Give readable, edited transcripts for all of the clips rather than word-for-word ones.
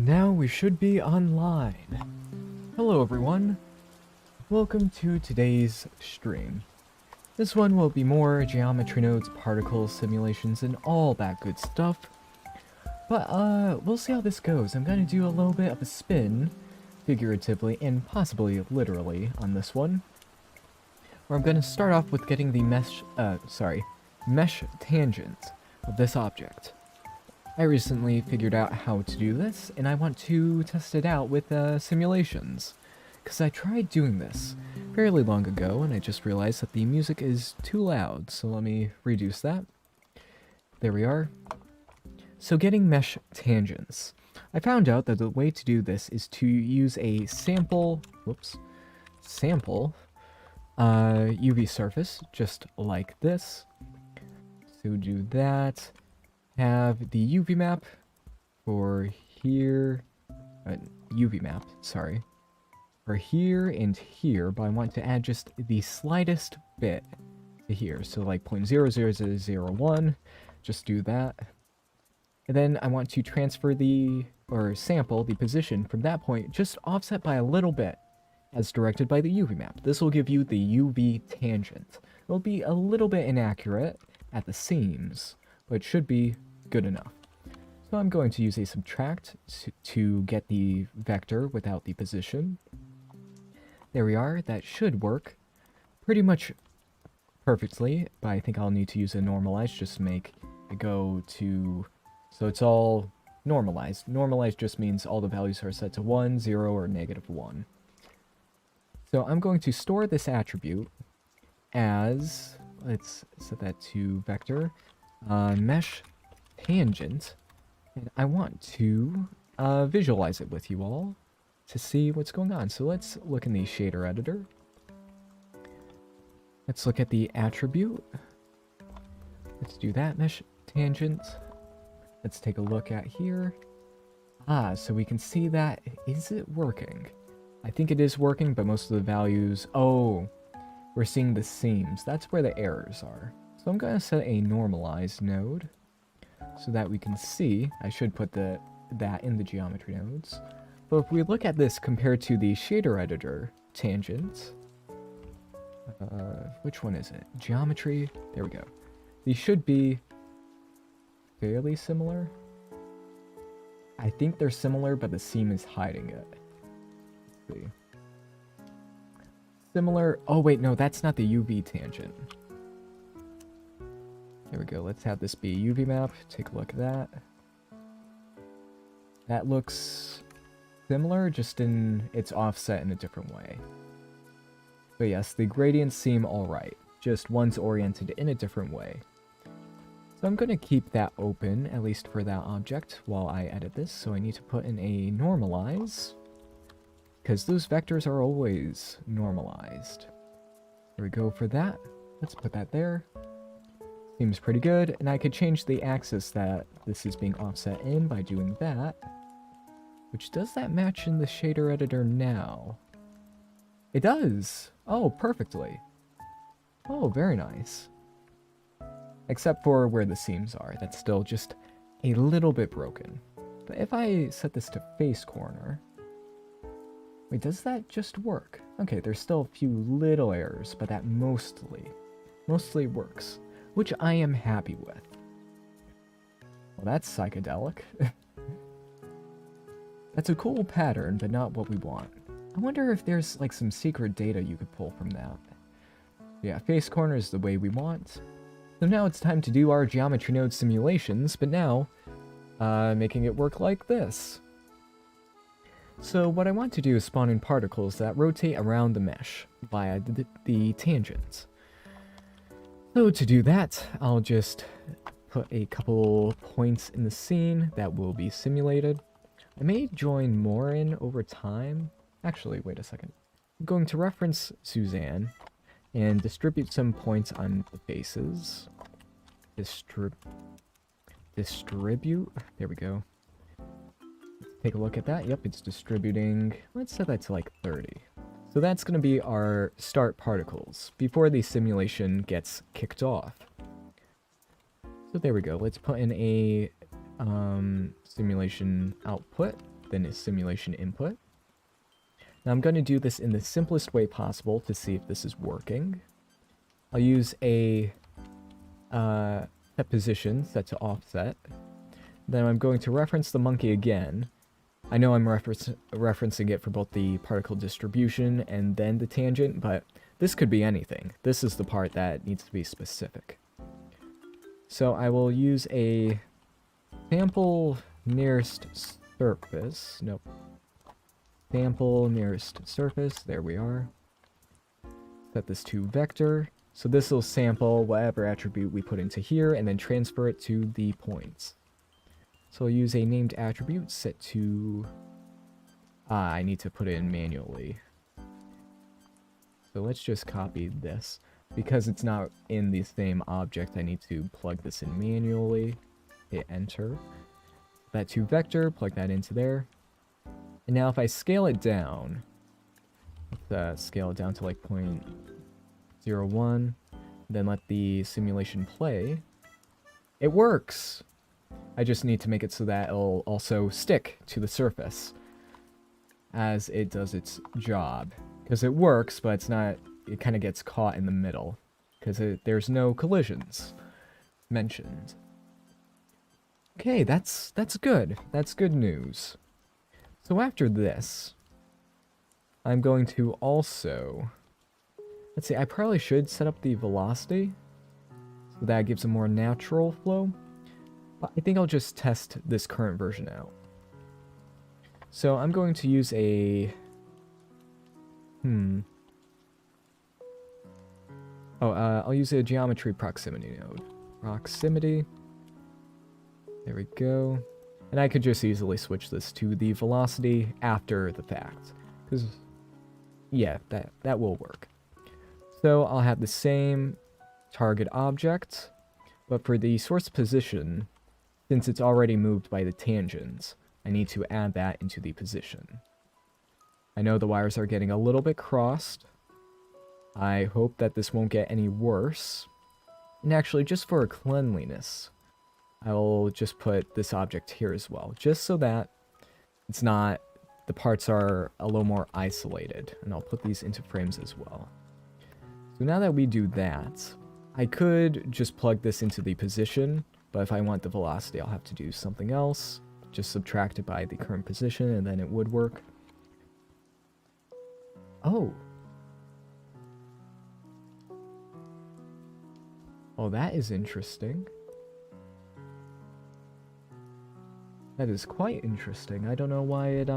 Now we should be online. Hello everyone, welcome to today's stream. This one will be more geometry nodes, particle simulations, and all that good stuff. But we'll see how this goes. I'm gonna do a little bit of a spin, figuratively and possibly literally, on this one. Where I'm gonna start off with getting the mesh tangent of this object. I recently figured out how to do this, and I want to test it out with simulations. Because I tried doing this fairly long ago, and I just realized that the music is too loud, so let me reduce that. There we are. So getting mesh tangents. I found out that the way to do this is to use a sample UV surface, just like this. So do that. Have the UV map for here, UV map, sorry, for here and here, but I want to add just the slightest bit to here, so like 0.00001, just do that. And then I want to transfer or sample the position from that point, just offset by a little bit, as directed by the UV map. This will give you the UV tangent. It'll be a little bit inaccurate at the seams, but it should be good enough. So I'm going to use a subtract to get the vector without the position. There we are. That should work pretty much perfectly, but I think I'll need to use a normalize just to make it go to... So it's all normalized. Normalized just means all the values are set to 1, 0, or -1. So I'm going to store this attribute as... Let's set that to vector. Mesh tangent, and I want to visualize it with you all to see what's going on. So let's look in the shader editor. Let's look at the attribute. Let's do that, mesh tangent. Let's take a look at here. So we can see that. Is it working? I think it is working, but most of the values... Oh, we're seeing the seams. That's where the errors are. So I'm going to set a normalized node so that we can see. I should put that in the geometry nodes. But if we look at this compared to the shader editor tangent, which one is it? Geometry? There we go. These should be fairly similar. I think they're similar, but the seam is hiding it. Let's see. Similar. Oh wait, no, that's not the UV tangent. There we go. Let's have this be a UV map. Take a look at that. That looks similar, just in its offset in a different way. But yes, the gradients seem alright. Just one's oriented in a different way. So I'm going to keep that open, at least for that object, while I edit this. So I need to put in a normalize, because those vectors are always normalized. There we go for that. Let's put that there. Seems pretty good, and I could change the axis that this is being offset in by doing that. Which, does that match in the shader editor now? It does! Oh, perfectly. Oh, very nice. Except for where the seams are. That's still just a little bit broken. But if I set this to face corner... Wait, does that just work? Okay, there's still a few little errors, but that mostly works. Which I am happy with. Well, that's psychedelic. That's a cool pattern, but not what we want. I wonder if there's like some secret data you could pull from that. Yeah, face corner is the way we want. So now it's time to do our geometry node simulations, but now, making it work like this. So what I want to do is spawn in particles that rotate around the mesh via the tangents. So to do that, I'll just put a couple points in the scene that will be simulated. I may join more in over time. Actually, wait a second. I'm going to reference Suzanne and distribute some points on the faces. Distribute. There we go. Take a look at that. Yep, it's distributing. Let's set that to like 30. So that's going to be our start particles before the simulation gets kicked off. So there we go. Let's put in a simulation output. then a simulation input. Now I'm going to do this in the simplest way possible to see if this is working. I'll use a set position set to offset. Then I'm going to reference the monkey again. I know I'm referencing it for both the particle distribution and then the tangent, but this could be anything. This is the part that needs to be specific. So I will use a sample nearest surface. Nope. Sample nearest surface. There we are. Set this to vector. So this will sample whatever attribute we put into here and then transfer it to the points. So I'll use a named attribute set to... I need to put it in manually. So let's just copy this. Because it's not in the same object, I need to plug this in manually. Hit enter. That to vector, plug that into there. And now if I scale it down, let's scale it down to like 0.01, then let the simulation play. It works! I just need to make it so that it'll also stick to the surface as it does its job. Because it works, but it's not, it kind of gets caught in the middle. Because there's no collisions mentioned. Okay, that's good. That's good news. So after this, I'm going to also... Let's see, I probably should set up the velocity. So that gives a more natural flow. But I think I'll just test this current version out. So I'm going to use a... I'll use a geometry proximity node. Proximity. There we go. And I could just easily switch this to the velocity after the fact. Because, yeah, that will work. So I'll have the same target object, but for the source position, since it's already moved by the tangents, I need to add that into the position. I know the wires are getting a little bit crossed. I hope that this won't get any worse. And actually, just for cleanliness, I will just put this object here as well, just so that it's not, the parts are a little more isolated. And I'll put these into frames as well. So now that we do that, I could just plug this into the position, but if I want the velocity, I'll have to do something else. Just subtract it by the current position, and then it would work. Oh. Oh, that is interesting. That is quite interesting. I don't know why it,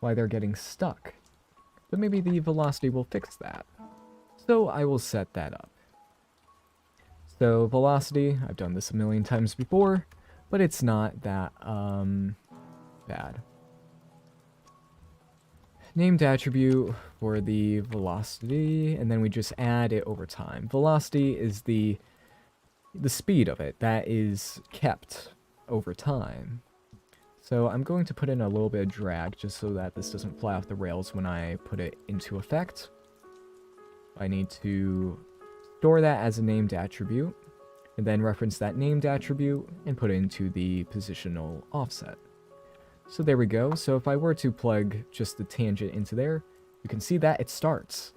why they're getting stuck. But maybe the velocity will fix that. So I will set that up. So velocity, I've done this a million times before, but it's not that, bad. Named attribute for the velocity, and then we just add it over time. Velocity is the speed of it that is kept over time. So I'm going to put in a little bit of drag just so that this doesn't fly off the rails when I put it into effect. I need to store that as a named attribute, and then reference that named attribute and put it into the positional offset. So there we go. So if I were to plug just the tangent into there, you can see that it starts.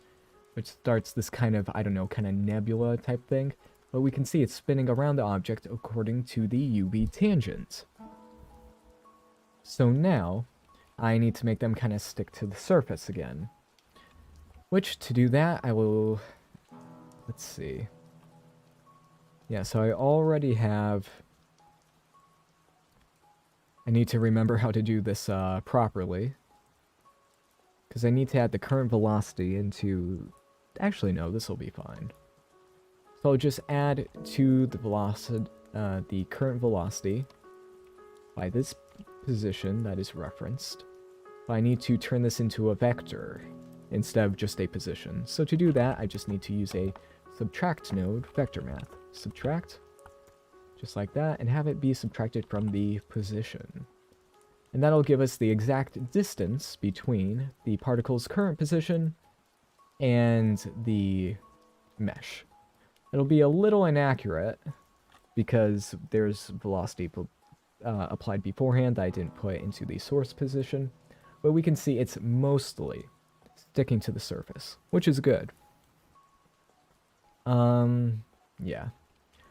Which starts this kind of, I don't know, kind of nebula type thing. But we can see it's spinning around the object according to the UV tangent. So now, I need to make them kind of stick to the surface again. Which, to do that, I will... Let's see. Yeah, so I already have... I need to remember how to do this properly. Because I need to add the current velocity into... Actually, no, this will be fine. So I'll just add to the velocity, the current velocity by this position that is referenced. But I need to turn this into a vector instead of just a position. So to do that, I just need to use a subtract node, vector math. Subtract, just like that, and have it be subtracted from the position. And that'll give us the exact distance between the particle's current position and the mesh. It'll be a little inaccurate because there's velocity applied beforehand that I didn't put into the source position. But we can see it's mostly sticking to the surface, which is good. Yeah.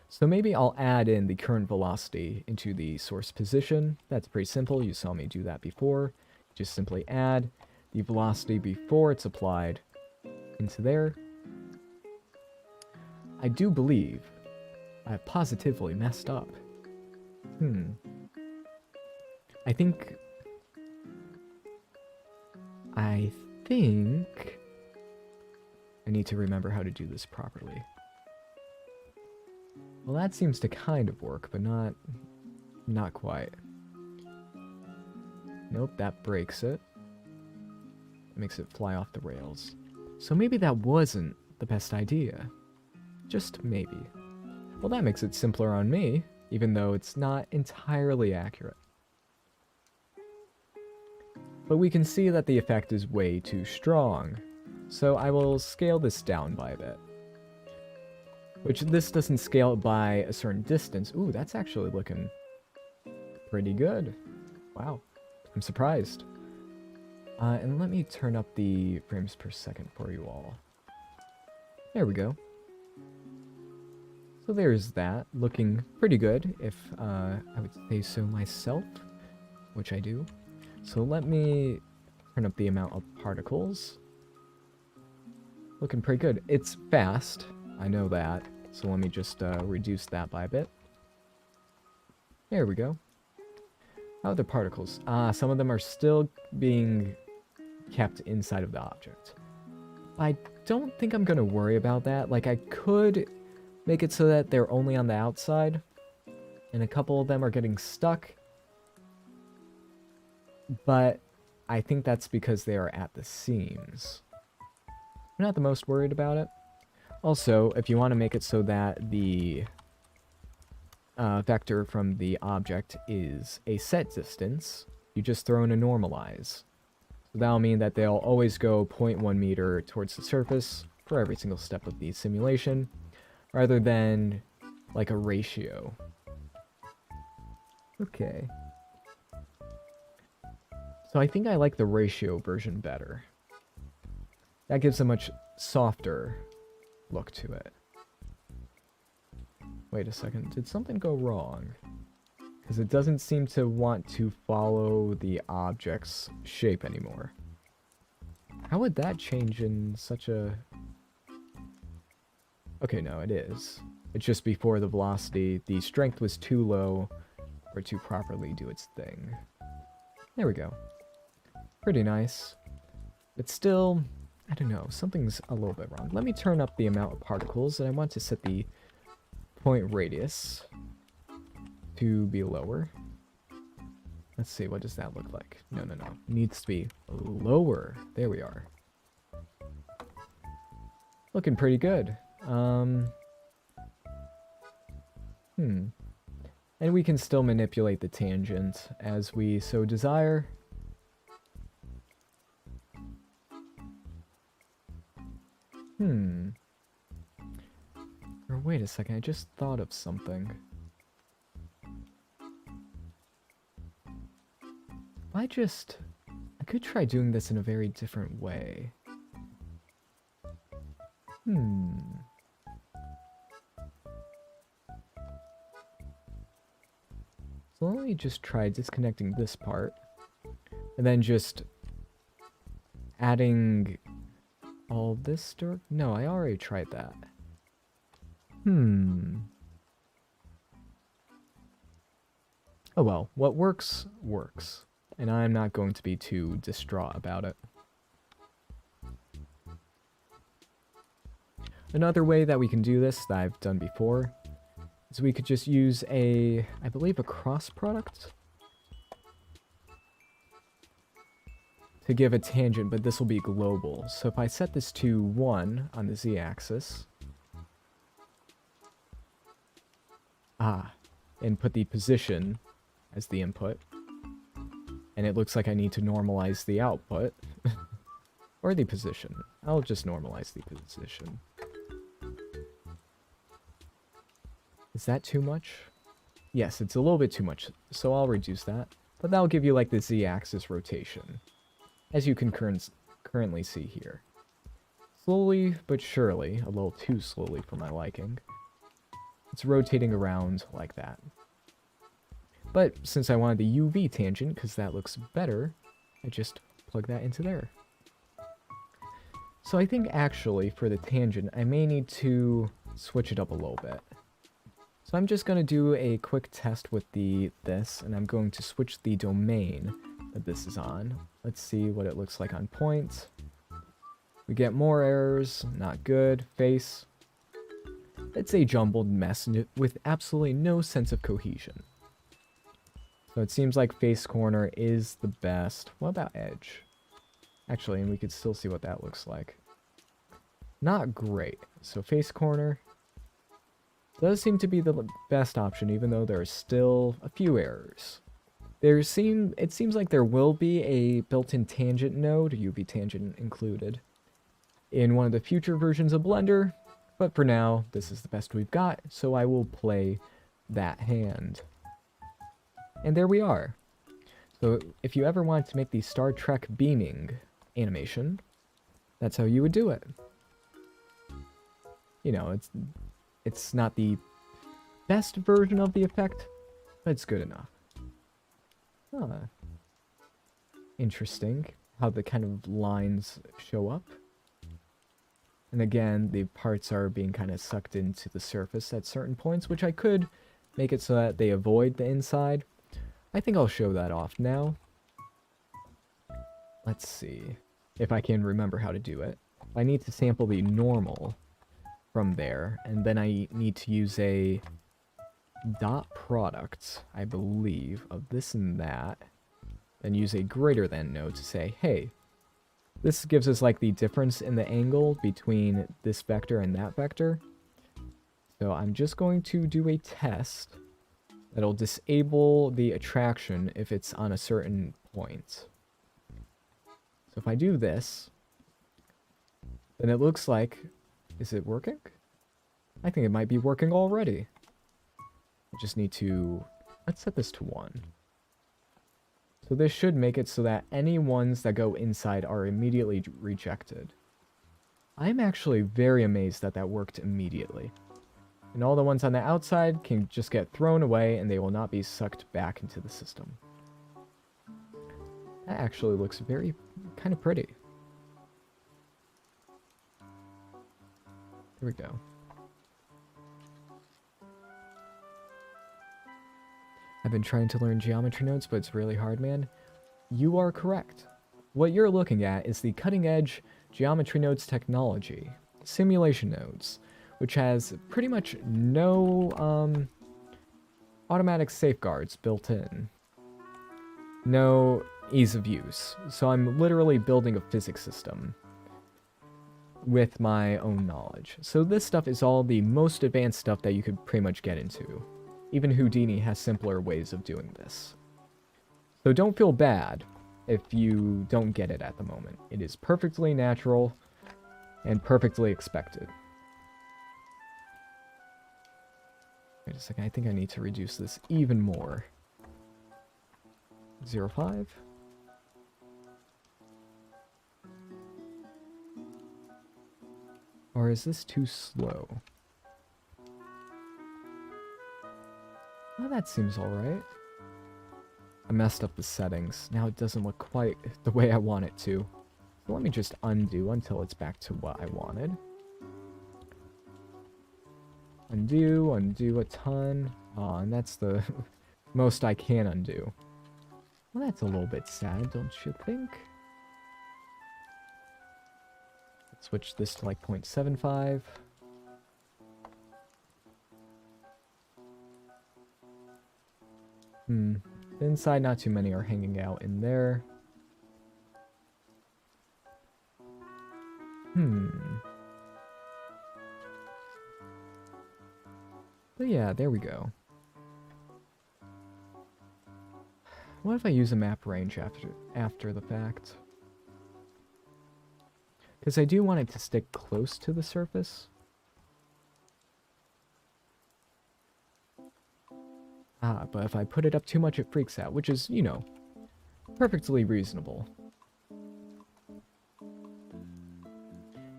So maybe I'll add in the current velocity into the source position. That's pretty simple. You saw me do that before. Just simply add the velocity before it's applied into there. I do believe I've positively messed up. I think I need to remember how to do this properly. Well, that seems to kind of work, but not quite. Nope, that breaks it. It makes it fly off the rails. So maybe that wasn't the best idea. Just maybe. Well, that makes it simpler on me, even though it's not entirely accurate. But we can see that the effect is way too strong, so I will scale this down by a bit. Which this doesn't scale by a certain distance. Ooh, that's actually looking pretty good. Wow, I'm surprised. And let me turn up the frames per second for you all. There we go. So there's that, looking pretty good, if I would say so myself, which I do. So let me turn up the amount of particles. Looking pretty good. It's fast, I know that, so let me just reduce that by a bit. There we go. How are the particles? Some of them are still being kept inside of the object. I don't think I'm going to worry about that. Like, I could make it so that they're only on the outside, and a couple of them are getting stuck. But I think that's because they are at the seams. I'm not the most worried about it. Also, if you want to make it so that the vector from the object is a set distance, you just throw in a normalize. So that'll mean that they'll always go 0.1 meter towards the surface for every single step of the simulation, rather than like a ratio. Okay. So I think I like the ratio version better. That gives a much softer look to it. Wait a second, did something go wrong? Because it doesn't seem to want to follow the object's shape anymore. How would that change in such a... Okay, no, it is. It's just before the velocity, the strength was too low for it to properly do its thing. There we go. Pretty nice. But still, I don't know, something's a little bit wrong. Let me turn up the amount of particles, and I want to set the point radius to be lower. Let's see, what does that look like? No. Needs to be lower. There we are. Looking pretty good. And we can still manipulate the tangent as we so desire. Or wait a second, I just thought of something. I could try doing this in a very different way. So let me just try disconnecting this part, and then just adding all this dirt. No, I already tried that. Oh well, what works, works. And I'm not going to be too distraught about it. Another way that we can do this that I've done before is we could just use I believe a cross product to give a tangent, but this will be global. So if I set this to 1 on the z-axis, and put the position as the input, and it looks like I need to normalize the output, or the position. I'll just normalize the position. Is that too much? Yes, it's a little bit too much, so I'll reduce that. But that'll give you like the z-axis rotation, as you can currently see here. Slowly but surely, a little too slowly for my liking, it's rotating around like that. But since I wanted the UV tangent, because that looks better, I just plug that into there. So I think actually for the tangent, I may need to switch it up a little bit. So I'm just going to do a quick test with this, and I'm going to switch the domain that this is on. Let's see what it looks like on point. We get more errors, not good. Face. It's a jumbled mess with absolutely no sense of cohesion. So it seems like face corner is the best. What about edge? Actually, and we could still see what that looks like. Not great. So face corner does seem to be the best option, even though there are still a few errors. It seems like there will be a built-in tangent node, UV tangent included, in one of the future versions of Blender, but for now, this is the best we've got, so I will play that hand. And there we are. So if you ever wanted to make the Star Trek beaming animation, that's how you would do it. You know, it's not the best version of the effect, but it's good enough. Huh. Interesting how the kind of lines show up. And again, the parts are being kind of sucked into the surface at certain points, which I could make it so that they avoid the inside. I think I'll show that off now. Let's see if I can remember how to do it. I need to sample the normal from there, and then I need to use a dot product, I believe, of this and that, then use a greater than node to say, hey, this gives us like the difference in the angle between this vector and that vector. So I'm just going to do a test that'll disable the attraction if it's on a certain point. So if I do this, then it looks like, is it working? I think it might be working already. I just need to, let's set this to 1. So this should make it so that any ones that go inside are immediately rejected. I'm actually very amazed that that worked immediately. And all the ones on the outside can just get thrown away and they will not be sucked back into the system. That actually looks very kind of pretty. There we go. I've been trying to learn geometry nodes, but it's really hard, man. You are correct. What you're looking at is the cutting-edge geometry nodes technology, simulation nodes, which has pretty much no automatic safeguards built in. No ease of use. So I'm literally building a physics system with my own knowledge. So this stuff is all the most advanced stuff that you could pretty much get into. Even Houdini has simpler ways of doing this. So don't feel bad if you don't get it at the moment. It is perfectly natural and perfectly expected. Wait a second, I think I need to reduce this even more. 0.5. Or is this too slow? Oh, that seems alright. I messed up the settings. Now it doesn't look quite the way I want it to. So let me just undo until it's back to what I wanted. Undo a ton. Aw, and that's the most I can undo. Well, that's a little bit sad, don't you think? Let's switch this to like 0.75. Inside, not too many are hanging out in there. But yeah, there we go. What if I use a map range after the fact? Because I do want it to stick close to the surface. Ah, but if I put it up too much, it freaks out, which is, you know, perfectly reasonable.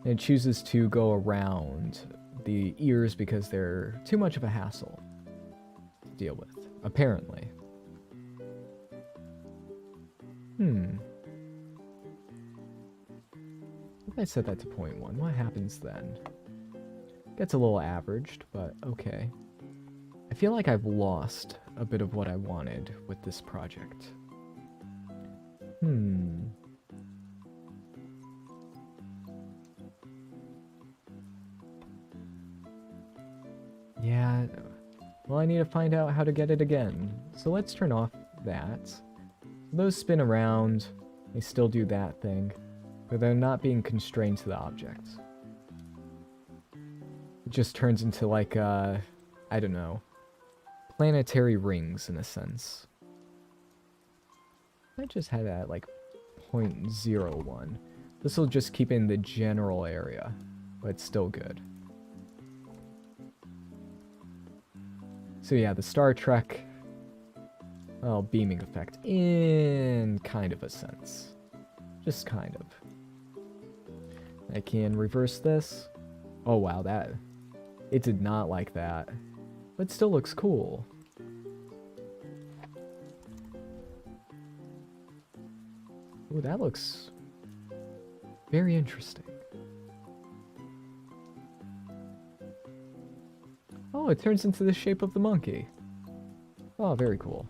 And it chooses to go around the ears because they're too much of a hassle to deal with, apparently. If I set that to 0.1, what happens then? Gets a little averaged, but okay. I feel like I've lost a bit of what I wanted with this project. Yeah, well, I need to find out how to get it again. So let's turn off that. Those spin around, they still do that thing, but they're not being constrained to the object. It just turns into like, I don't know, planetary rings in a sense. I just had that at like 0.01. This will just keep in the general area, but it's still good. So yeah, the Star Trek, well, beaming effect in kind of a sense. Just kind of. I can reverse this. Oh wow, it did not like that. But still looks cool. Ooh, that looks very interesting. Oh, it turns into the shape of the monkey. Oh, very cool.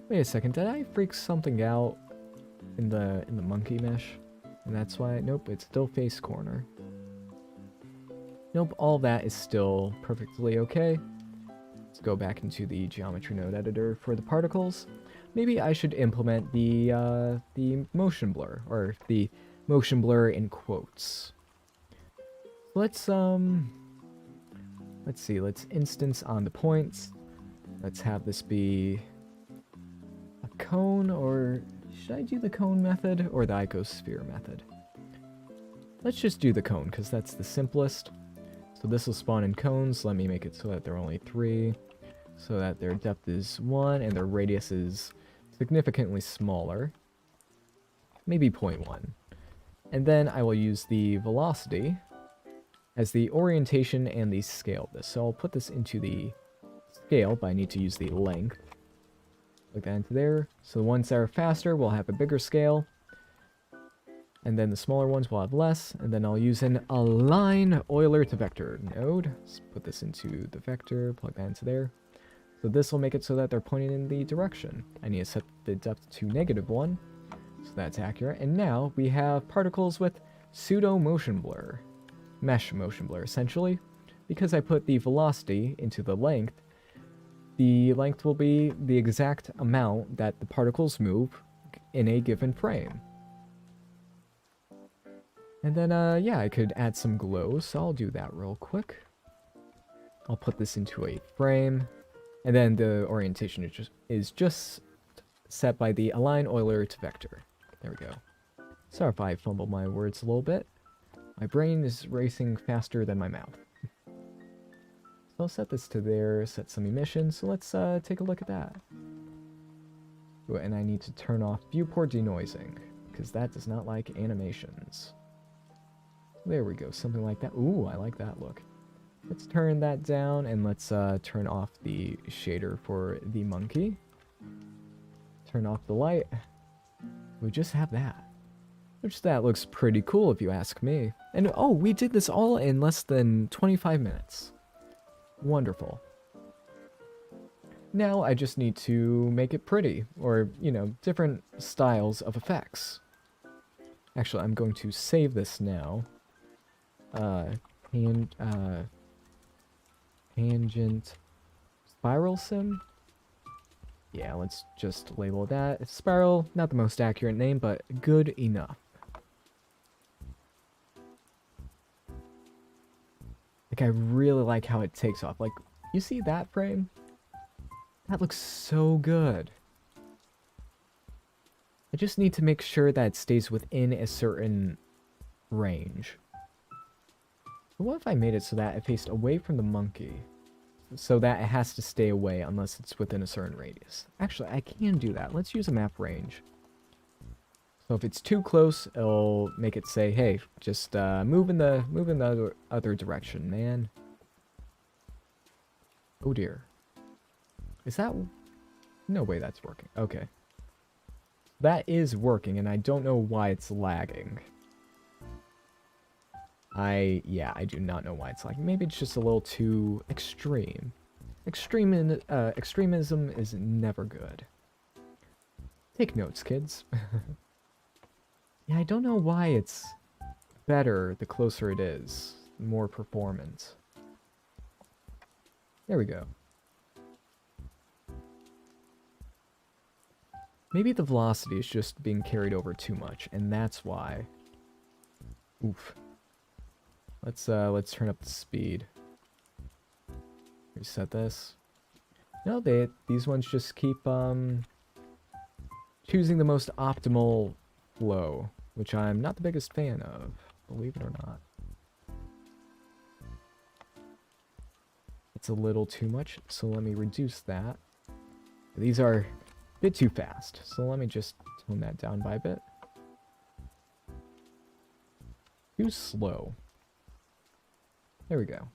Wait a second, did I freak something out in the monkey mesh? And that's why, nope, it's still face corner. Nope, all that is still perfectly okay. Let's go back into the geometry node editor for the particles. Maybe I should implement the motion blur, or the motion blur in quotes. Let's see, let's instance on the points. Let's have this be a cone, or should I do the cone method or the icosphere method? Let's just do the cone, because that's the simplest. So this will spawn in cones. Let me make it so that they're only 3, so that their depth is 1 and their radius is significantly smaller. Maybe 0.1. And then I will use the velocity as the orientation and the scale of this. So I'll put this into the scale, but I need to use the length. Like that into there. So the ones that are faster will have a bigger scale. And then the smaller ones will have less. And then I'll use an align Euler to vector node. Let's put this into the vector, plug that into there. So this will make it so that they're pointing in the direction. I need to set the depth to -1. So that's accurate. And now we have particles with pseudo motion blur. Mesh motion blur, essentially. Because I put the velocity into the length will be the exact amount that the particles move in a given frame. And then, yeah, I could add some glow, so I'll do that real quick. I'll put this into a frame, and then the orientation is just set by the align Euler to vector. There we go. Sorry if I fumbled my words a little bit. My brain is racing faster than my mouth. So I'll set this to there, set some emissions, so let's take a look at that. Ooh, and I need to turn off viewport denoising, because that does not like animations. There we go, something like that. Ooh, I like that look. Let's turn that down, and let's turn off the shader for the monkey. Turn off the light. We just have that. Which that looks pretty cool if you ask me. And oh, we did this all in less than 25 minutes. Wonderful. Now I just need to make it pretty, or, you know, different styles of effects. Actually, I'm going to save this now. Tangent spiral sim? Yeah, let's just label that. Spiral, not the most accurate name, but good enough. Like, I really like how it takes off. Like, you see that frame? That looks so good. I just need to make sure that it stays within a certain range. But what if I made it so that it faced away from the monkey? so that it has to stay away unless it's within a certain radius. Actually, I can do that. Let's use a map range. So if it's too close, it'll make it say, "Hey, just move in the other direction, man." Oh dear. Is that? No way that's working. Okay. That is working, and I don't know why it's lagging. Yeah, I do not know why it's lagging. Maybe it's just a little too extreme. Extremism is never good. Take notes, kids. Yeah, I don't know why it's better the closer it is. More performance. There we go. Maybe the velocity is just being carried over too much, and that's why. Oof. Let's turn up the speed. Reset this. No, these ones just keep choosing the most optimal flow, which I'm not the biggest fan of, believe it or not. It's a little too much, so let me reduce that. These are a bit too fast, so let me just tone that down by a bit. Too slow. There we go.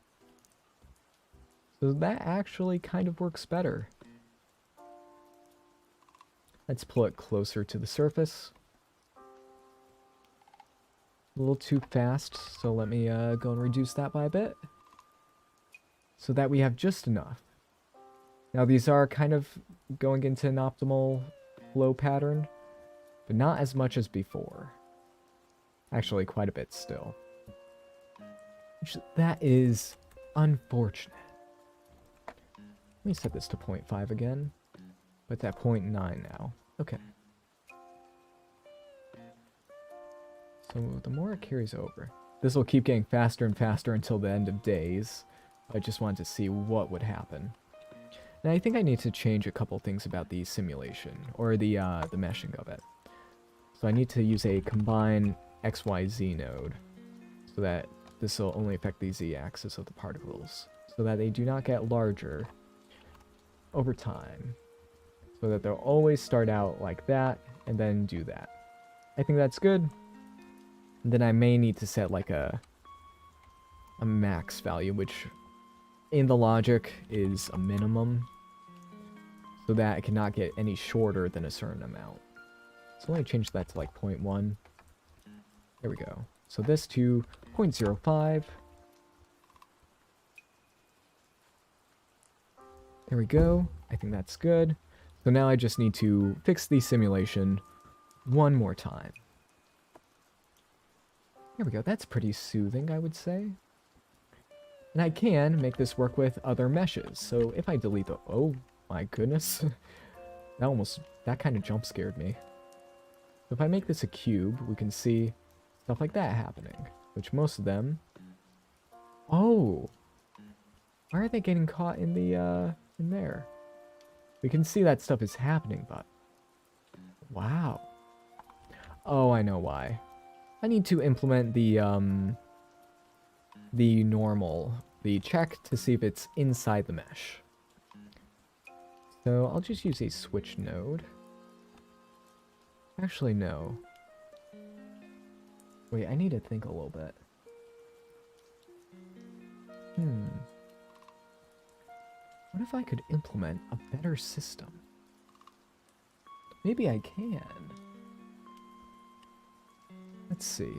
So that actually kind of works better. Let's pull it closer to the surface. A little too fast, so let me go and reduce that by a bit. So that we have just enough. Now these are kind of going into an optimal flow pattern, but not as much as before. Actually, quite a bit still. That is unfortunate. Let me set this to 0.5 again. But it's at 0.9 now. Okay. So the more it carries over. This will keep getting faster and faster until the end of days. I just wanted to see what would happen. And I think I need to change a couple things about the simulation, or the meshing of it. So I need to use a combine XYZ node, so that this will only affect the z-axis of the particles, so that they do not get larger over time. So that they'll always start out like that, and then do that. I think that's good. And then I may need to set like a max value, which in the logic is a minimum, so that it cannot get any shorter than a certain amount. So let me change that to like 0.1. There we go. So this to 0.05. There we go. I think that's good. So now I just need to fix the simulation one more time. There we go. That's pretty soothing, I would say. And I can make this work with other meshes. So if I delete the... Oh my goodness. That kind of jump scared me. So if I make this a cube, we can see stuff like that happening. Which most of them... Oh! Why are they getting caught in the, in there? We can see that stuff is happening, but... Wow. Oh, I know why. I need to implement the check to see if it's inside the mesh. So I'll just use a switch node. Actually, no. Wait, I need to think a little bit. What if I could implement a better system? Maybe I can. Let's see.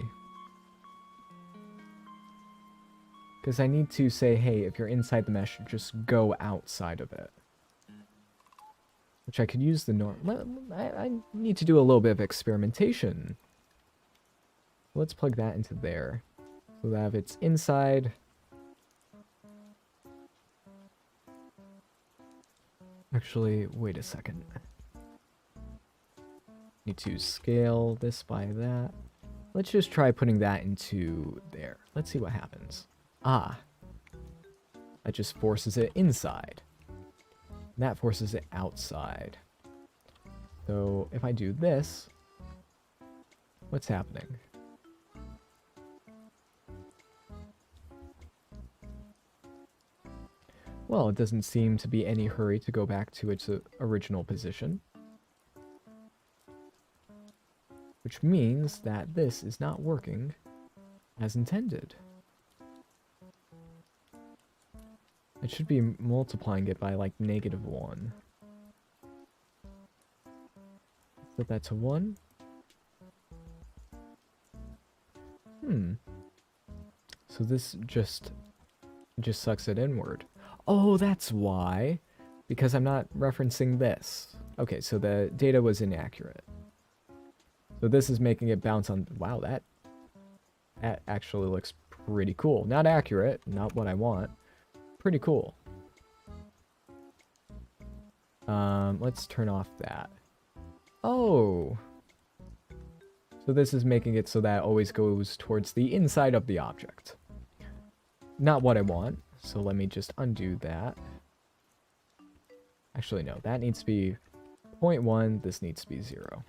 Because I need to say, hey, if you're inside the mesh, just go outside of it. Which I could use the norm. I need to do a little bit of experimentation. Let's plug that into there. So that if it's inside... Actually, wait a second. Need to scale this by that. Let's just try putting that into there. Let's see what happens. Ah. That just forces it inside. And that forces it outside. So if I do this, what's happening? Well, it doesn't seem to be any hurry to go back to its original position. Which means that this is not working as intended. It should be multiplying it by like -1. Set that to 1. So this just sucks it inward. Oh, that's why. Because I'm not referencing this. Okay, so the data was inaccurate. So this is making it bounce on... Wow, that actually looks pretty cool. Not accurate, not what I want. Pretty cool. Let's turn off that. Oh. So this is making it so that it always goes towards the inside of the object. Not what I want. So let me just undo that. Actually, no. That needs to be 0.1. This needs to be 0.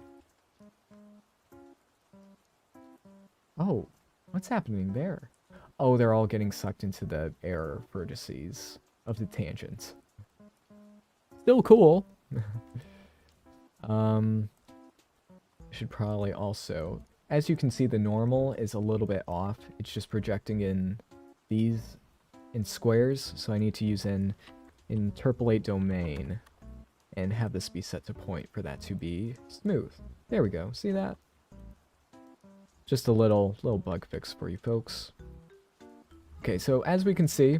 Oh. What's happening there? Oh, they're all getting sucked into the error vertices of the tangent. Still cool. Should probably also... As you can see, the normal is a little bit off. It's just projecting in these in squares, so I need to use an interpolate domain and have this be set to point for that to be smooth. There we go. See that? Just a little bug fix for you folks. Okay, so as we can see,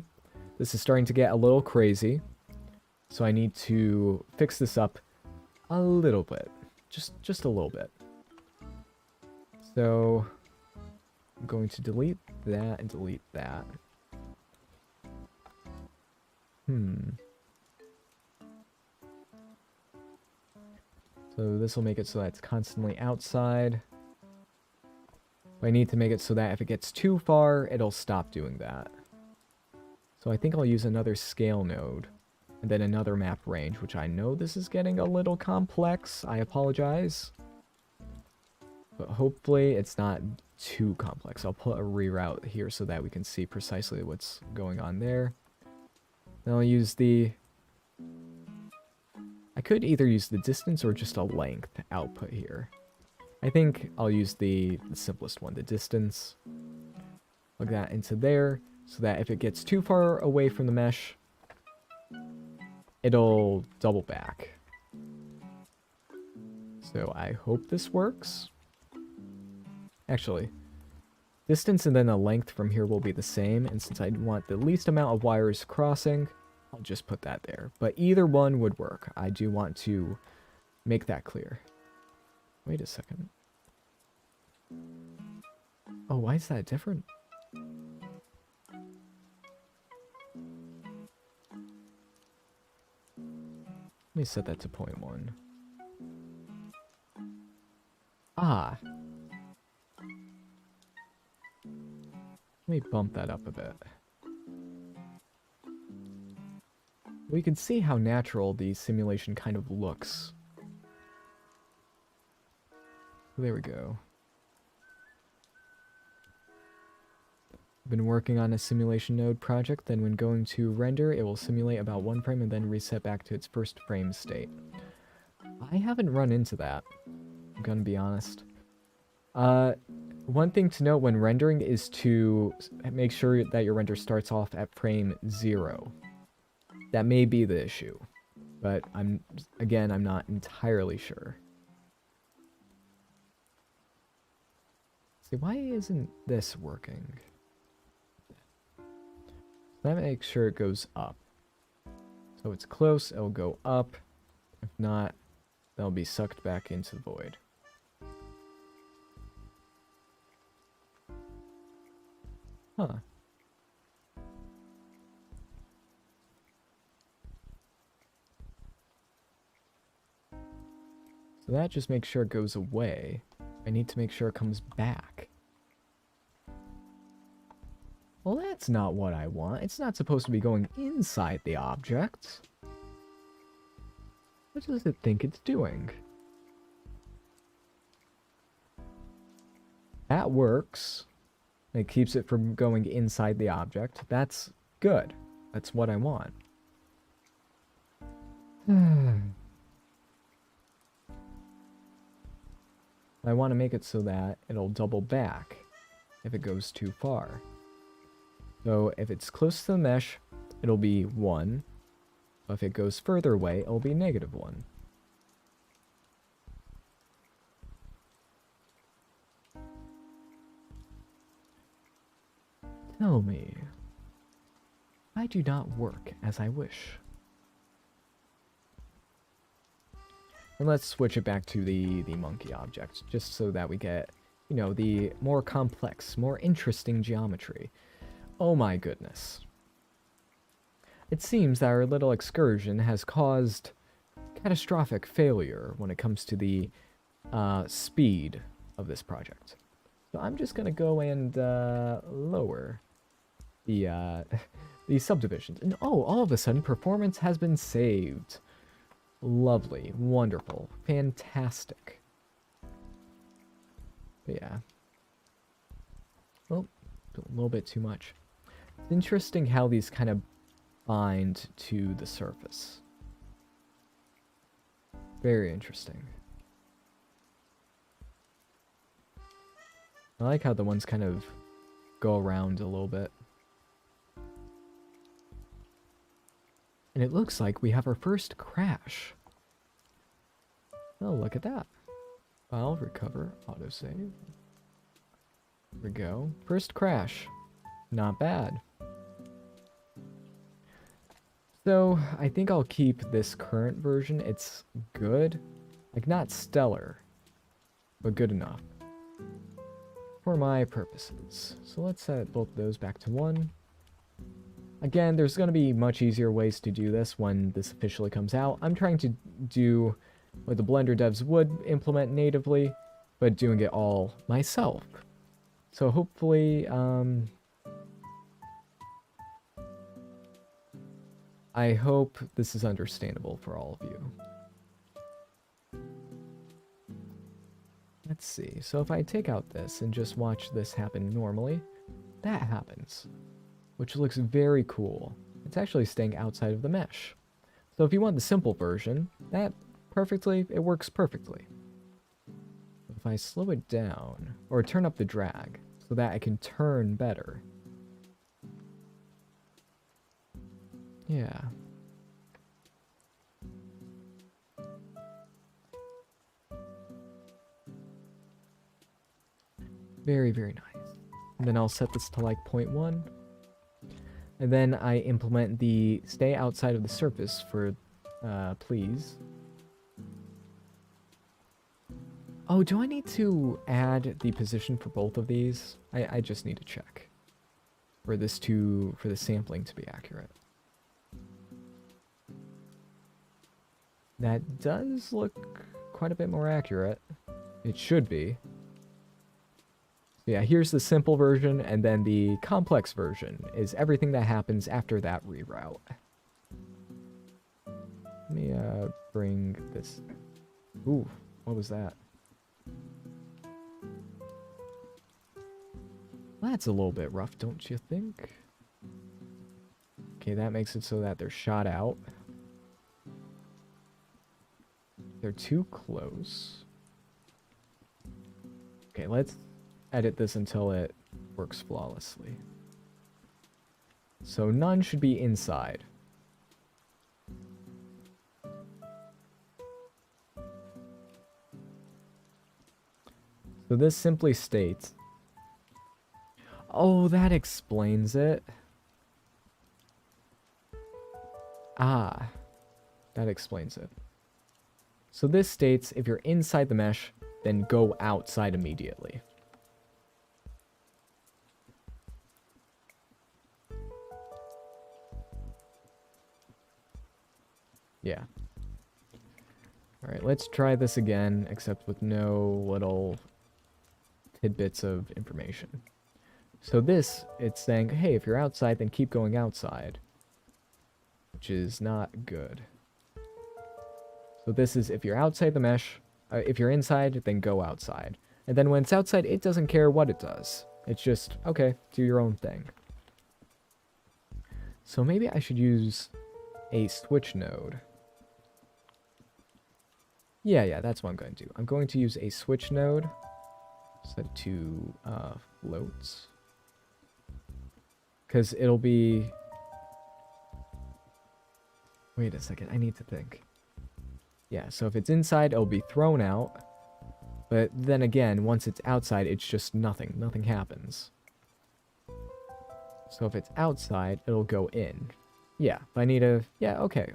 this is starting to get a little crazy. So I need to fix this up a little bit. Just a little bit. So I'm going to delete that and delete that. So this will make it so that it's constantly outside. But I need to make it so that if it gets too far, it'll stop doing that. So I think I'll use another scale node. And then another map range, which I know this is getting a little complex. I apologize. But hopefully it's not too complex. I'll put a reroute here so that we can see precisely what's going on there. Then I'll use the... I could either use the distance or just a length output here. I think I'll use the simplest one, the distance. Plug that into there so that if it gets too far away from the mesh, it'll double back. So I hope this works. Actually, distance and then the length from here will be the same, and since I want the least amount of wires crossing, I'll just put that there. But either one would work. I do want to make that clear. Wait a second. Oh, why is that different? Let me set that to 0.1. Ah. Let me bump that up a bit. We can see how natural the simulation kind of looks. There we go. Been working on a simulation node project, then when going to render, it will simulate about 1 frame and then reset back to its first frame state. I haven't run into that, I'm gonna be honest. One thing to note when rendering is to make sure that your render starts off at frame 0. That may be the issue, but I'm not entirely sure. See, why isn't this working? That makes sure it goes up. So it's close, it'll go up. If not, they'll be sucked back into the void. Huh. So that just makes sure it goes away. I need to make sure it comes back. Well, that's not what I want. It's not supposed to be going inside the object. What does it think it's doing? That works. It keeps it from going inside the object. That's good. That's what I want. I want to make it so that it'll double back if it goes too far. So if it's close to the mesh, it'll be 1. But if it goes further away, it'll be -1. Tell me, I do not work as I wish. And let's switch it back to the monkey object, just so that we get, you know, the more complex, more interesting geometry. Oh my goodness. It seems that our little excursion has caused catastrophic failure when it comes to the speed of this project. So I'm just going to go and lower the subdivisions. And oh, all of a sudden, performance has been saved. Lovely, wonderful, fantastic. But yeah. Oh, a little bit too much. It's interesting how these kind of bind to the surface. Very interesting. I like how the ones kind of go around a little bit. And it looks like we have our first crash. Oh, look at that. File, recover, autosave. There we go. First crash. Not bad. So, I think I'll keep this current version. It's good. Like, not stellar, but good enough. For my purposes. So let's set both of those back to 1. Again, there's going to be much easier ways to do this when this officially comes out. I'm trying to do what the Blender devs would implement natively, but doing it all myself. So hopefully, I hope this is understandable for all of you. Let's see. So if I take out this and just watch this happen normally, that happens, which looks very cool. It's actually staying outside of the mesh. So if you want the simple version, it works perfectly. If I slow it down, or turn up the drag, so that I can turn better. Yeah. Very, very nice. And then I'll set this to like 0.1. And then I implement the stay outside of the surface for please. Oh, do I need to add the position for both of these? I just need to check for the sampling to be accurate. That does look quite a bit more accurate. It should be. Yeah, here's the simple version, and then the complex version is everything that happens after that reroute. Let me bring this. Ooh, what was that? That's a little bit rough, don't you think? Okay, that makes it so that they're shot out. They're too close. Okay, let's edit this until it works flawlessly. So none should be inside. So this simply states... Oh, that explains it. Ah, that explains it. So this states if you're inside the mesh, then go outside immediately. Yeah. Alright, let's try this again, except with no little tidbits of information. So this, it's saying, hey, if you're outside, then keep going outside. Which is not good. So this is, if you're outside the mesh, if you're inside, then go outside. And then when it's outside, it doesn't care what it does. It's just, okay, do your own thing. So maybe I should use a switch node Yeah, that's what I'm going to do. I'm going to use a switch node set to floats. Because it'll be... Wait a second, I need to think. Yeah, so if it's inside, it'll be thrown out. But then again, once it's outside, it's just nothing. Nothing happens. So if it's outside, it'll go in. Yeah, if I need a... Yeah, okay.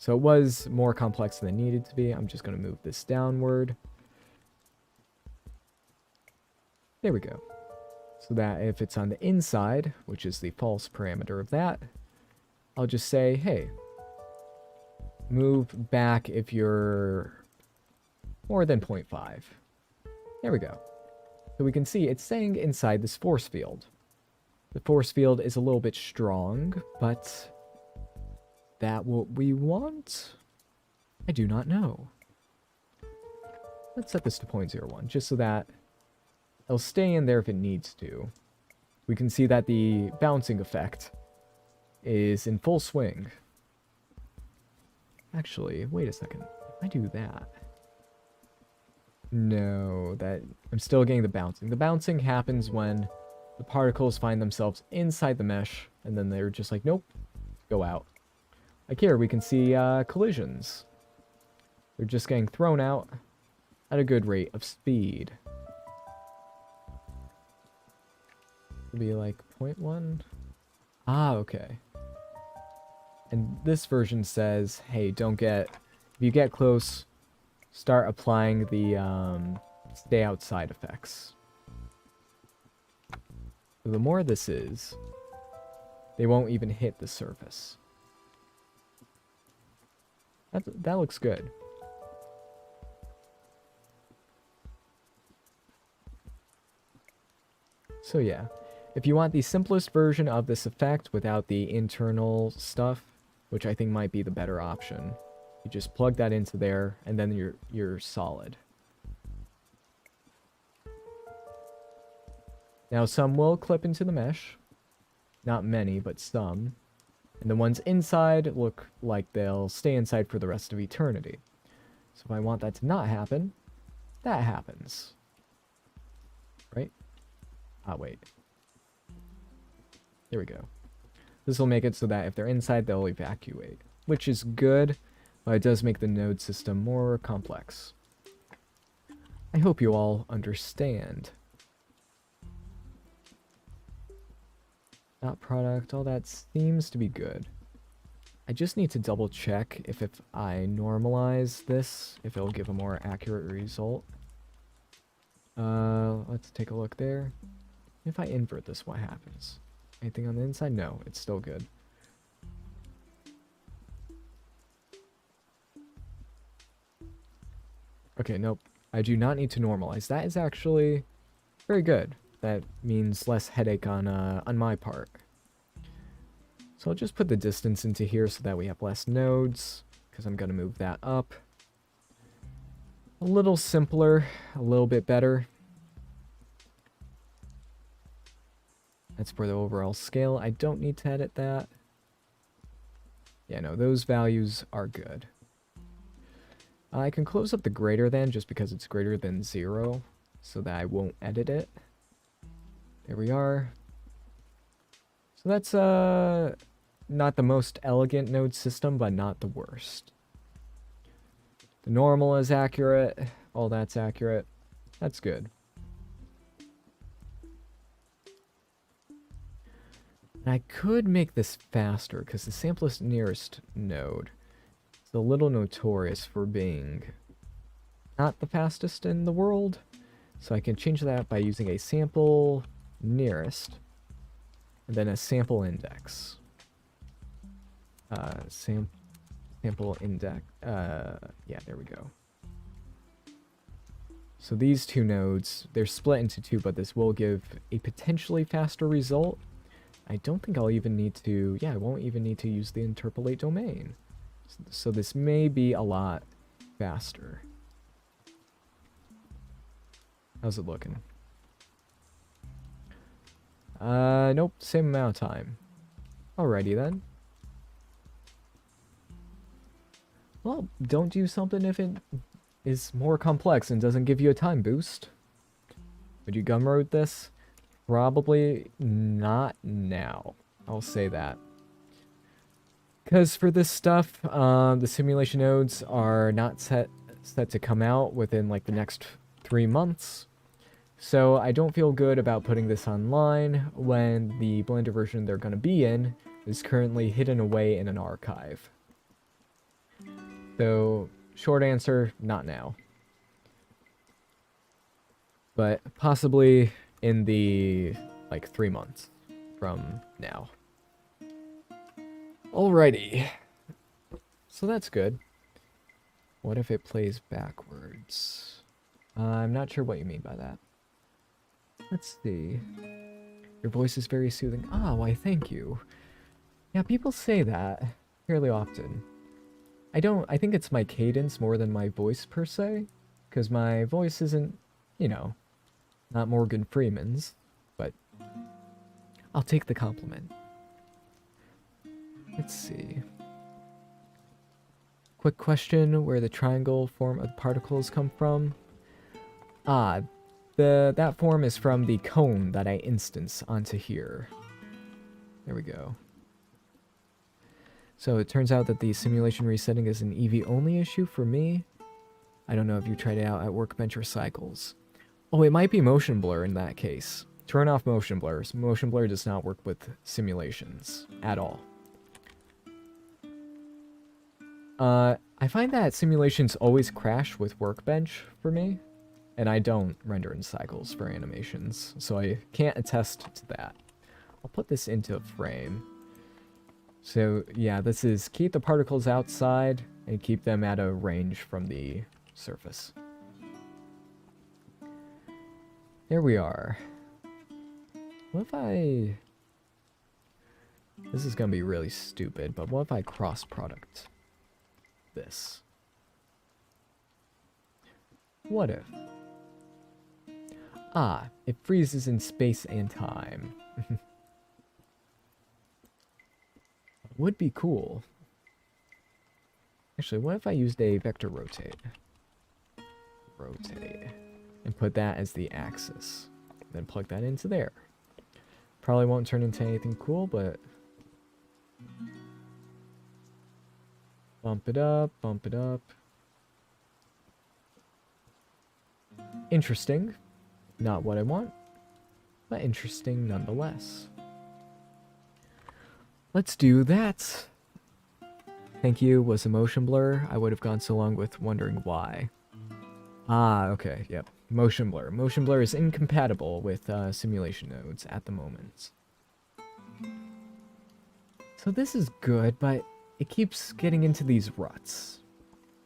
So it was more complex than it needed to be. I'm just going to move this downward. There we go. So that if it's on the inside, which is the false parameter of that, I'll just say, hey, move back if you're more than 0.5. There we go. So we can see it's saying inside this force field. The force field is a little bit strong, but that what we want? I do not know. Let's set this to 0.01, just so that it'll stay in there if it needs to. We can see that the bouncing effect is in full swing. Actually, wait a second. If I do that... No, I'm still getting the bouncing. The bouncing happens when the particles find themselves inside the mesh, and then they're just like, nope, go out. Like here, we can see collisions. They're just getting thrown out at a good rate of speed. It'll be like 0.1. Ah, okay. And this version says, hey, if you get close, start applying the stay outside effects. So the more this is, they won't even hit the surface. That looks good. So yeah, if you want the simplest version of this effect without the internal stuff, which I think might be the better option, you just plug that into there, and then you're solid. Now some will clip into the mesh. Not many, but some. And the ones inside look like they'll stay inside for the rest of eternity. So if I want that to not happen, that happens. Right? Ah, wait. There we go. This will make it so that if they're inside, they'll evacuate. Which is good, but it does make the node system more complex. I hope you all understand. Dot product, all that seems to be good. I just need to double check if I normalize this, if it'll give a more accurate result. Let's take a look there. If I invert this, what happens? Anything on the inside? No, it's still good. Okay, nope. I do not need to normalize. That is actually very good. That means less headache on my part. So I'll just put the distance into here so that we have less nodes, because I'm going to move that up. A little simpler, a little bit better. That's for the overall scale. I don't need to edit that. Yeah, no, those values are good. I can close up the greater than just because it's greater than 0, so that I won't edit it. There we are. So that's not the most elegant node system, but not the worst. The normal is accurate. All that's accurate. That's good. And I could make this faster, because the samplest nearest node is a little notorious for being not the fastest in the world. So I can change that by using a sample nearest, and then a sample index. Sample index. Yeah, there we go. So these two nodes, they're split into two, but this will give a potentially faster result. I don't think I'll even need to, yeah, I won't even need to use the interpolate domain. So this may be a lot faster. How's it looking? Nope, same amount of time. Alrighty then. Well, don't do something if it is more complex and doesn't give you a time boost. Would you gumroad this? Probably not now. I'll say that. Because for this stuff, the simulation nodes are not set to come out within like the next 3 months. So I don't feel good about putting this online when the Blender version they're going to be in is currently hidden away in an archive. So, short answer, not now. But possibly in the, like, 3 months from now. Alrighty. So that's good. What if it plays backwards? I'm not sure what you mean by that. Let's see. Your voice is very soothing. Ah, why thank you. Yeah, people say that fairly often. I think it's my cadence more than my voice per se. Because my voice isn't, you know, not Morgan Freeman's. But I'll take the compliment. Let's see. Quick question, where the triangle form of the particles come from? Ah, that form is from the cone that I instance onto here. There we go. So it turns out that the simulation resetting is an Eevee only issue for me. I don't know if you tried it out at Workbench or Cycles. Oh, it might be motion blur in that case. Turn off motion blurs. Motion blur does not work with simulations at all. I find that simulations always crash with Workbench for me, and I don't render in Cycles for animations, so I can't attest to that. I'll put this into a frame. So yeah, this is keep the particles outside and keep them at a range from the surface. There we are. What if I... This is gonna be really stupid, but what if I cross product this? What if? Ah, it freezes in space and time. Would be cool. Actually, what if I used a vector rotate? Rotate. And put that as the axis. Then plug that into there. Probably won't turn into anything cool, but... Bump it up, bump it up. Interesting. Not what I want, but interesting nonetheless. Let's do that. Thank you was a motion blur. I would have gone so long with wondering why. Ah, okay, yep. Motion blur. Motion blur is incompatible with simulation nodes at the moment. So this is good, but it keeps getting into these ruts.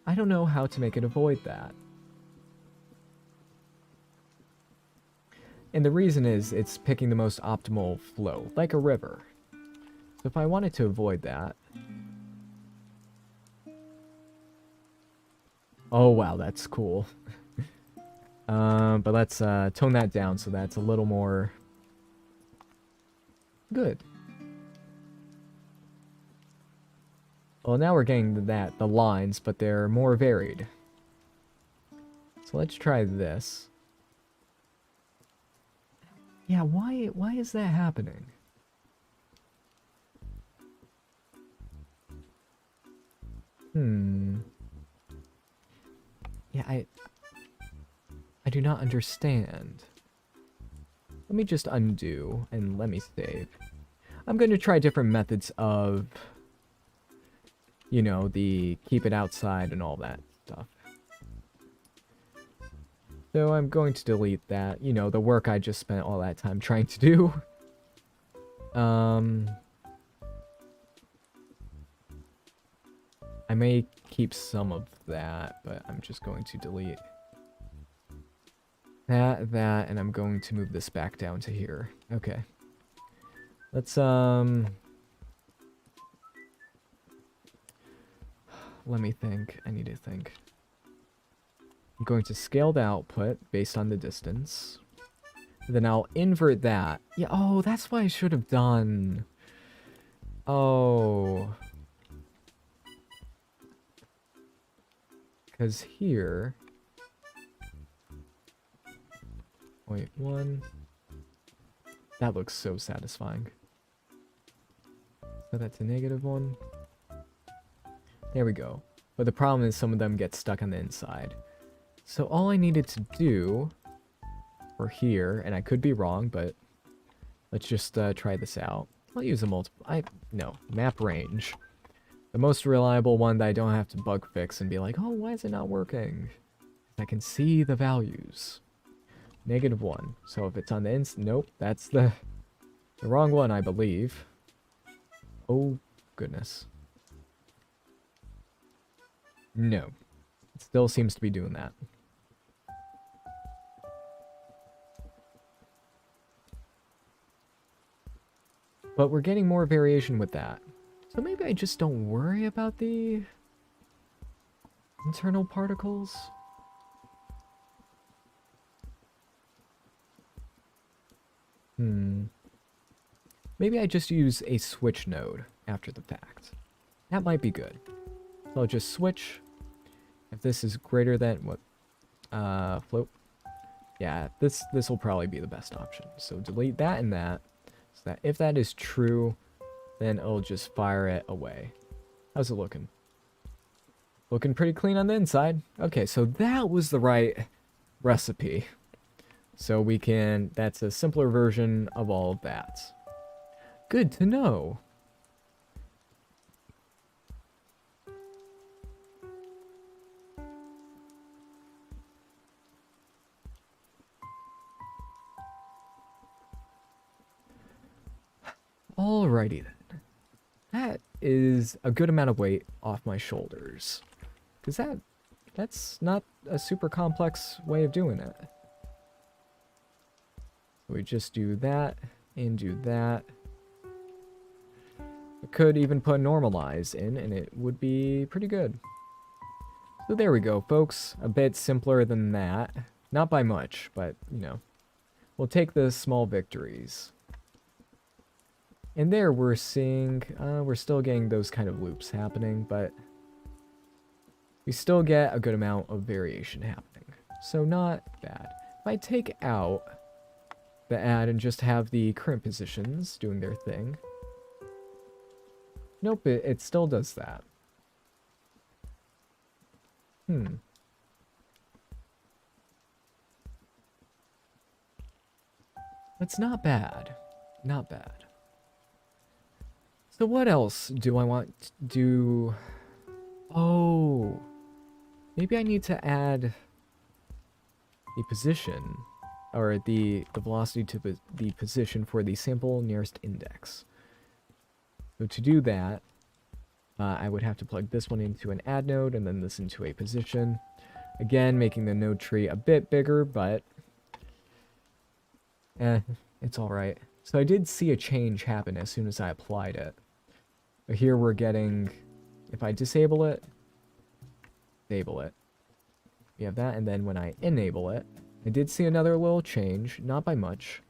I don't know how to make it avoid that. And the reason is it's picking the most optimal flow, like a river. So if I wanted to avoid that... Oh wow, that's cool. But let's tone that down so that's a little more... good. Well, now we're getting to the lines, but they're more varied. So let's try this. Yeah, why is that happening? Yeah, I do not understand. Let me just undo and let me save. I'm going to try different methods of, you know, the keep it outside and all that stuff. So I'm going to delete that, you know, the work I just spent all that time trying to do. I may keep some of that, but I'm just going to delete that, and I'm going to move this back down to here. Okay. Let's, let me think. I need to think. I'm going to scale the output based on the distance. Then I'll invert that. Yeah, oh, that's what I should have done. Oh. Because here... 0.1. That looks so satisfying. Set that to -1. There we go. But the problem is some of them get stuck on the inside. So all I needed to do for here, and I could be wrong, but let's just try this out. I'll use a no, map range. The most reliable one that I don't have to bug fix and be like, oh, why is it not working? I can see the values. -1. So if it's on the nope, that's the wrong one, I believe. Oh, goodness. No. It still seems to be doing that. But we're getting more variation with that. So maybe I just don't worry about the internal particles. Maybe I just use a switch node after the fact. That might be good. So I'll just switch. If this is greater than what? Float. Yeah, this will probably be the best option. So delete that and that. So that if that is true, then it'll just fire it away. How's it looking? Looking pretty clean on the inside. Okay, so that was the right recipe. So we can, that's a simpler version of all of that. Good to know. Alrighty then. That is a good amount of weight off my shoulders. Because that's not a super complex way of doing it. We just do that and do that. I could even put normalize in and it would be pretty good. So there we go, folks. A bit simpler than that. Not by much, but, you know. We'll take the small victories. And there we're seeing, we're still getting those kind of loops happening, but we still get a good amount of variation happening. So not bad. If I take out the add and just have the current positions doing their thing. Nope, it still does that. That's not bad. Not bad. So what else do I want to do? Oh, maybe I need to add the position, or the velocity to the position for the sample nearest index. So to do that, I would have to plug this one into an add node and then this into a position. Again, making the node tree a bit bigger, but it's alright. So I did see a change happen as soon as I applied it. But here we're getting, if I disable it, we have that, and then when I enable it, I did see another little change, not by much.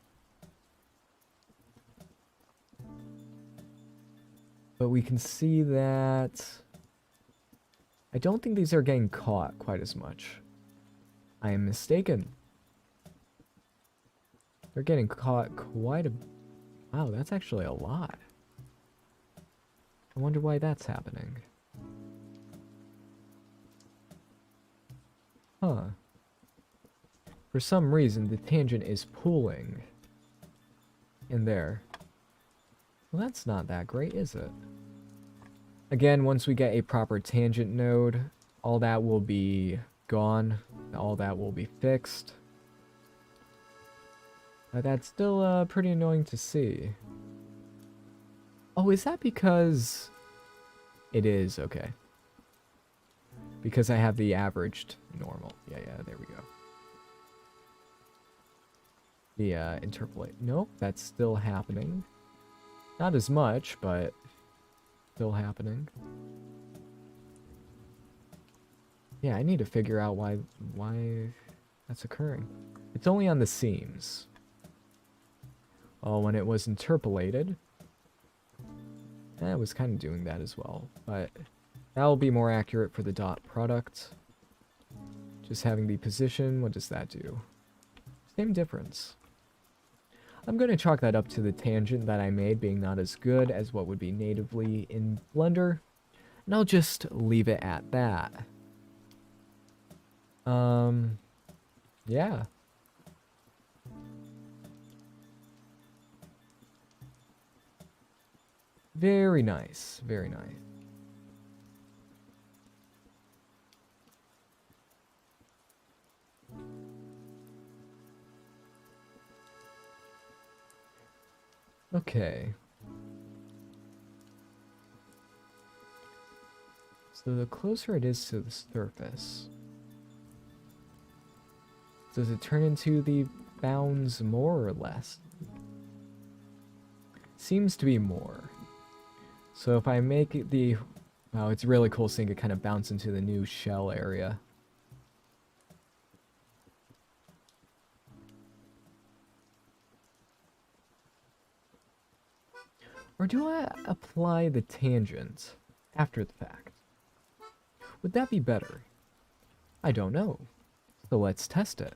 But we can see that I don't think these are getting caught quite as much. I am mistaken. They're getting caught quite a... Wow, that's actually a lot. I wonder why that's happening. Huh. For some reason, the tangent is pulling in there. Well, that's not that great, is it? Again, once we get a proper tangent node, all that will be gone. All that will be fixed. But that's still pretty annoying to see. Oh, is that because... It is, okay. Because I have the averaged normal. Yeah, there we go. The interpolate. Nope, that's still happening. Not as much, but still happening. Yeah, I need to figure out why that's occurring. It's only on the seams. Oh, when it was interpolated, it was kind of doing that as well, but that will be more accurate for the dot product. Just having the position, what does that do? Same difference. I'm going to chalk that up to the tangent that I made being not as good as what would be natively in Blender. And I'll just leave it at that. Yeah. Very nice, very nice. Okay. So the closer it is to the surface, does it turn into the bounds more or less? Seems to be more. So if I make it the... Wow, it's really cool seeing it kind of bounce into the new shell area. Or do I apply the tangent after the fact? Would that be better? I don't know. So let's test it.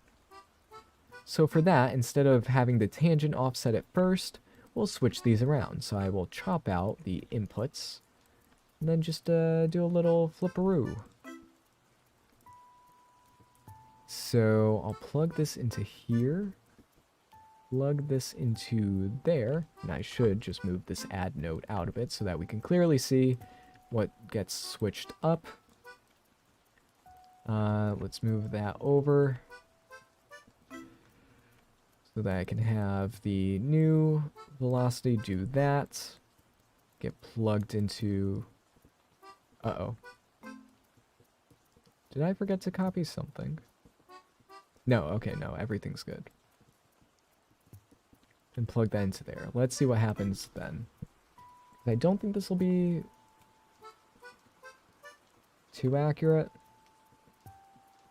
So for that, instead of having the tangent offset at first, we'll switch these around. So I will chop out the inputs, and then just do a little flipperoo. So I'll plug this into here, plug this into there, and I should just move this add node out of it so that we can clearly see what gets switched up. Let's move that over so that I can have the new velocity do that. Get plugged into... Uh-oh. Did I forget to copy something? No, okay, no, everything's good. And plug that into there. Let's see what happens then. I don't think this will be too accurate.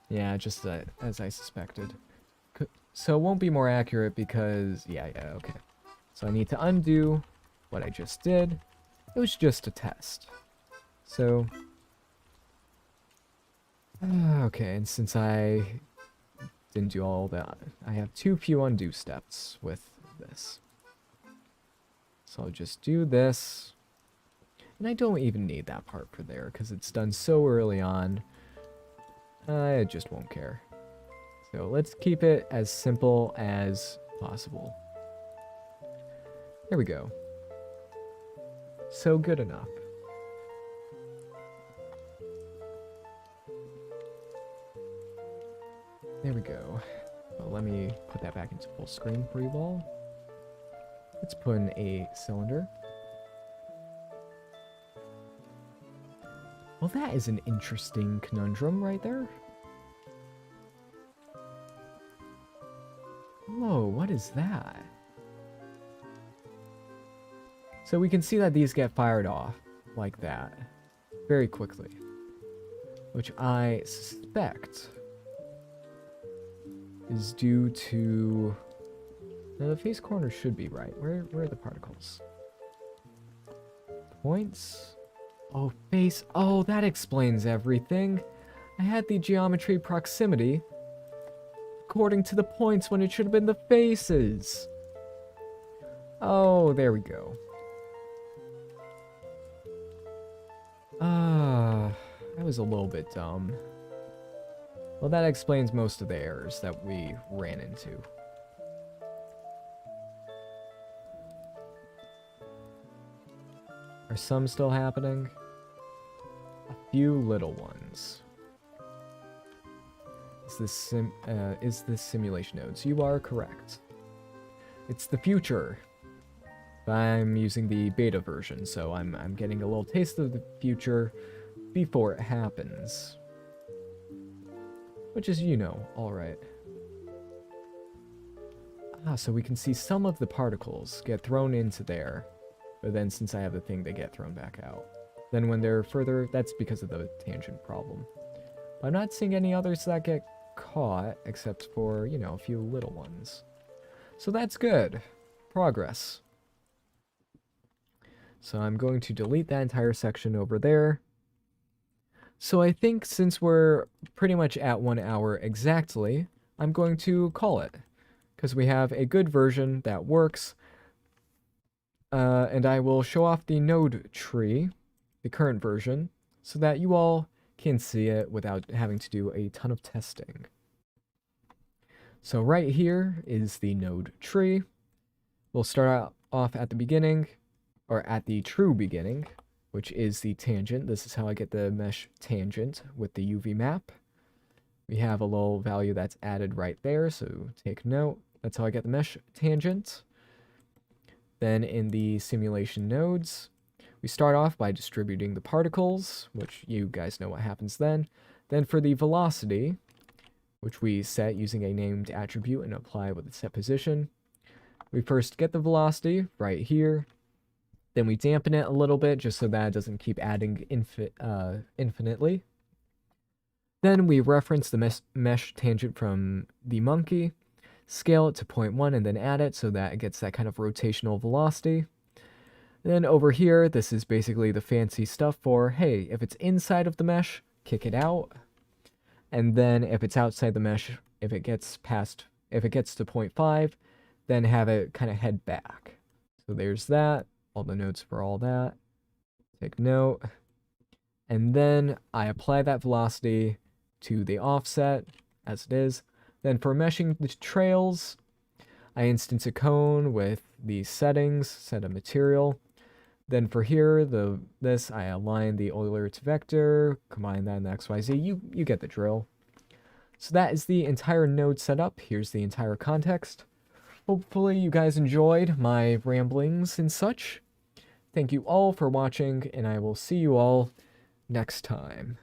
Yeah, just as I suspected. So it won't be more accurate because... Yeah, okay. So I need to undo what I just did. It was just a test. So... okay, and since I didn't do all that, I have too few undo steps with this. So I'll just do this. And I don't even need that part for there because it's done so early on. I just won't care. So let's keep it as simple as possible. There we go. So good enough. There we go. Well, let me put that back into full screen for you all. Let's put in a cylinder. Well, that is an interesting conundrum right there. Whoa, what is that? So we can see that these get fired off like that very quickly, which I suspect is due to... Now the face corner should be right. Where are the particles? Points? Oh, face. Oh, that explains everything. I had the geometry proximity according to the points when it should have been the faces. Oh, there we go. I was a little bit dumb. Well, that explains most of the errors that we ran into. Are some still happening? A few little ones. Is this simulation nodes? You are correct. It's the future. I'm using the beta version, so I'm getting a little taste of the future before it happens. Which is, you know, alright. So we can see some of the particles get thrown into there, but then since I have the thing, they get thrown back out. Then when they're further, that's because of the tangent problem. But I'm not seeing any others that get caught, except for, you know, a few little ones. So that's good. Progress. So I'm going to delete that entire section over there. So I think since we're pretty much at 1 hour exactly, I'm going to call it. because we have a good version that works. And I will show off the node tree, the current version, so that you all can see it without having to do a ton of testing. So right here is the node tree. We'll start off at the beginning, or at the true beginning, which is the tangent. This is how I get the mesh tangent with the UV map. We have a little value that's added right there, so take note. That's how I get the mesh tangent. Then in the simulation nodes, we start off by distributing the particles, which you guys know what happens then. Then for the velocity, which we set using a named attribute and apply with a set position, we first get the velocity right here. Then we dampen it a little bit just so that it doesn't keep adding infinitely. Then we reference the mesh tangent from the monkey, scale it to 0.1 and then add it so that it gets that kind of rotational velocity. Then over here, this is basically the fancy stuff for, hey, if it's inside of the mesh, kick it out. And then if it's outside the mesh, if it gets to 0.5, then have it kind of head back. So there's that, all the notes for all that. Take note. And then I apply that velocity to the offset as it is. Then for meshing the trails, I instance a cone with these settings, set a material. Then for here, this, I align the Euler to vector, combine that in the XYZ, you get the drill. So that is the entire node setup. Here's the entire context. Hopefully you guys enjoyed my ramblings and such. Thank you all for watching, and I will see you all next time.